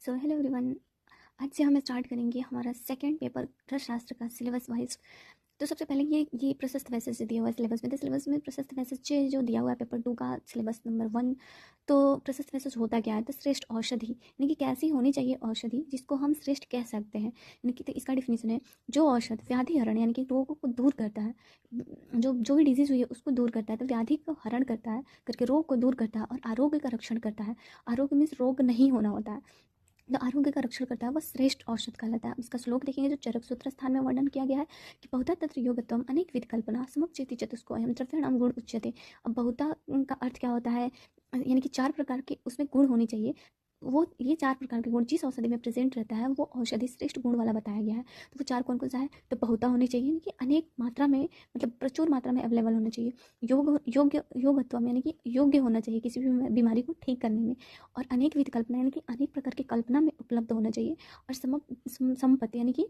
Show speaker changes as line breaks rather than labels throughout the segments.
So hello everyone. आज से हम स्टार्ट करेंगे हमारा सेकंड पेपर अर्थशास्त्र का सिलेबस वाइज। तो सबसे पहले ये प्रशस्त पैसेज से दिया हुआ है सिलेबस में। तो सिलेबस में प्रशस्त पैसेज जो दिया हुआ है पेपर 2 का सिलेबस नंबर 1। तो प्रशस्त पैसेज होता क्या है? तो श्रेष्ठ औषधि यानी कि कैसी होनी चाहिए औषधि जिसको हम श्रेष्ठ कह सकते हैं, यानी कि तो इसका डिफिनीशन है जो औषध व्याधि हरण यानी कि रोगों को दूर करता है, जो जो भी डिजीज हुई है उसको दूर करता है, तो व्याधि को हरण करता है करके रोग को दूर करता है और आरोग्य का रक्षण करता है। आरोग्य मीन्स रोग नहीं होना होता है, जो आरोग्य का रक्षण करता है वह श्रेष्ठ औषध कहलाता है। इसका श्लोक देखेंगे जो चरक सूत्र स्थान में वर्णन किया गया है कि बहुधा तत्र योगत्वम अनेक विध कल्पना समुच्चेति चतुष्को अयम द्रव्याणाम गुण उच्यते। अब बहुधा का अर्थ क्या होता है? यानी कि 4 प्रकार के उसमें गुण होने चाहिए। वो ये 4 प्रकार के गुण जिस औषधि में प्रेजेंट रहता है वो औषधि श्रेष्ठ गुण वाला बताया गया है। तो वो 4 कौन कौन सा है? तो बहुधा होनी चाहिए यानी कि अनेक मात्रा में, मतलब प्रचुर मात्रा में अवेलेबल होना चाहिए। योगत्वम यानी कि योग्य होना चाहिए किसी भी बीमारी को ठीक करने में। और अनेक विध कल्पना यानी कि अनेक प्रकार की कल्पना में उपलब्ध होना चाहिए। और संपत्ति यानी कि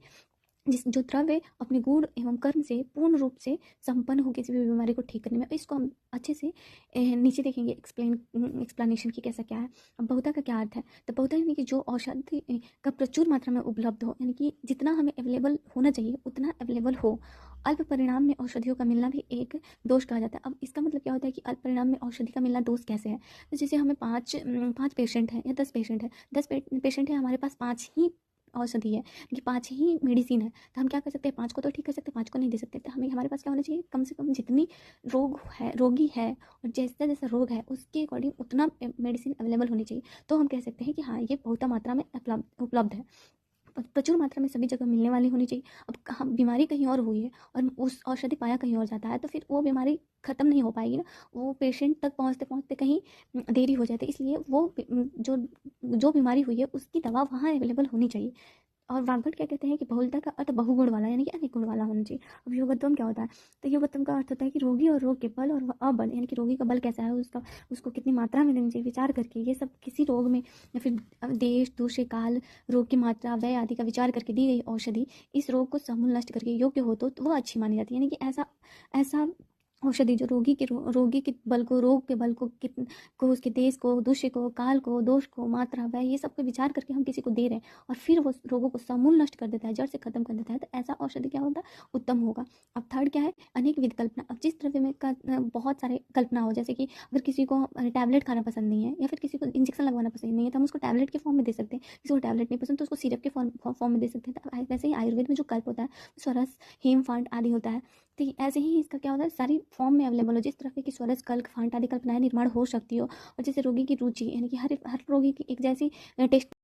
जिस जो द्रव्य अपने गुण एवं कर्म से पूर्ण रूप से संपन्न हो किसी भी बीमारी को ठीक करने में। इसको हम अच्छे से नीचे देखेंगे एक्सप्लेनेशन की कैसा क्या है। अब बहुधा का क्या अर्थ है? तो बहुधा यानी कि जो औषधि का प्रचुर मात्रा में उपलब्ध हो, यानी कि जितना हमें अवेलेबल होना चाहिए उतना अवेलेबल हो। अल्प परिणाम में औषधियों का मिलना भी एक दोष कहा जाता है। अब इसका मतलब क्या होता है कि अल्प परिणाम में औषधि का मिलना दोष कैसे है? तो जैसे हमें पाँच पेशेंट हैं या 10 पेशेंट है, 10 पेशेंट है, हमारे पास 5 ही औषधि है कि 5 ही मेडिसिन है, तो हम क्या कर सकते हैं? 5 को तो ठीक कर सकते हैं, 5 को नहीं दे सकते। तो हमारे पास क्या होना चाहिए? कम से कम जितनी रोगी है और जैसा जैसा रोग है उसके अकॉर्डिंग उतना मेडिसिन अवेलेबल होनी चाहिए। तो हम कह सकते हैं कि हाँ ये बहुत मात्रा में उपलब्ध है, प्रचुर मात्रा में सभी जगह मिलने वाली होनी चाहिए। अब हम बीमारी कहीं और हुई है और उस औषधि पाया कहीं और जाता है तो फिर वो बीमारी खत्म नहीं हो पाएगी ना, वो पेशेंट तक पहुंचते पहुंचते कहीं देरी हो जाती है। इसलिए वो जो जो बीमारी हुई है उसकी दवा वहाँ अवेलेबल होनी चाहिए। और वाग्भट क्या कहते हैं कि बहुलता का अर्थ बहुगुण वाला यानी कि अनेक गुण वाला होना चाहिए। अब योगत्वम क्या होता है? तो योगत्वम का अर्थ होता है कि रोगी और रोग के बल और अबल, यानी कि रोगी का बल कैसा है, उसको कितनी मात्रा में देनी चाहिए, विचार करके ये सब किसी रोग में या फिर देश दूसरे काल रोग की मात्रा व्यय आदि का विचार करके दी गई औषधि इस रोग को समूल नष्ट करके योग्य हो तो वह अच्छी मानी जाती है। यानी कि ऐसा ऐसा औषधि जो रोगी के बल को, रोग के बल को उसके देश को, दूषे को, काल को, दोष को, मात्रा व्यय ये सब को विचार करके हम किसी को दे रहे हैं और फिर वो रोगों को समूल नष्ट कर देता है, जड़ से खत्म कर देता है, तो ऐसा औषधि क्या होता है? उत्तम होगा। अब थर्ड क्या है? अनेक विध कल्पना। अब जिस द्रव्य में का बहुत सारे कल्पना हो, जैसे कि अगर किसी को टैबलेट खाना पसंद नहीं है या फिर किसी को इंजेक्शन लगवाना पसंद नहीं है तो हम उसको टैबलेट के फॉर्म में दे सकते हैं। किसी को टैबलेट नहीं पसंद तो उसको सिरप के फॉर्म में दे सकते हैं। तो वैसे ही आयुर्वेद में जो कल्प होता है स्वरस, हेम, फांट आदि होता है। तो ऐसे ही इसका क्या होता है? सारी फॉर्म में अवेलेबल हो, जिस तरह की स्वरस, कल्क, फांट आदि कल्पनाएं निर्माण हो सकती हो। और जैसे रोगी की रुचि यानी कि हर हर रोगी की एक जैसी टेस्ट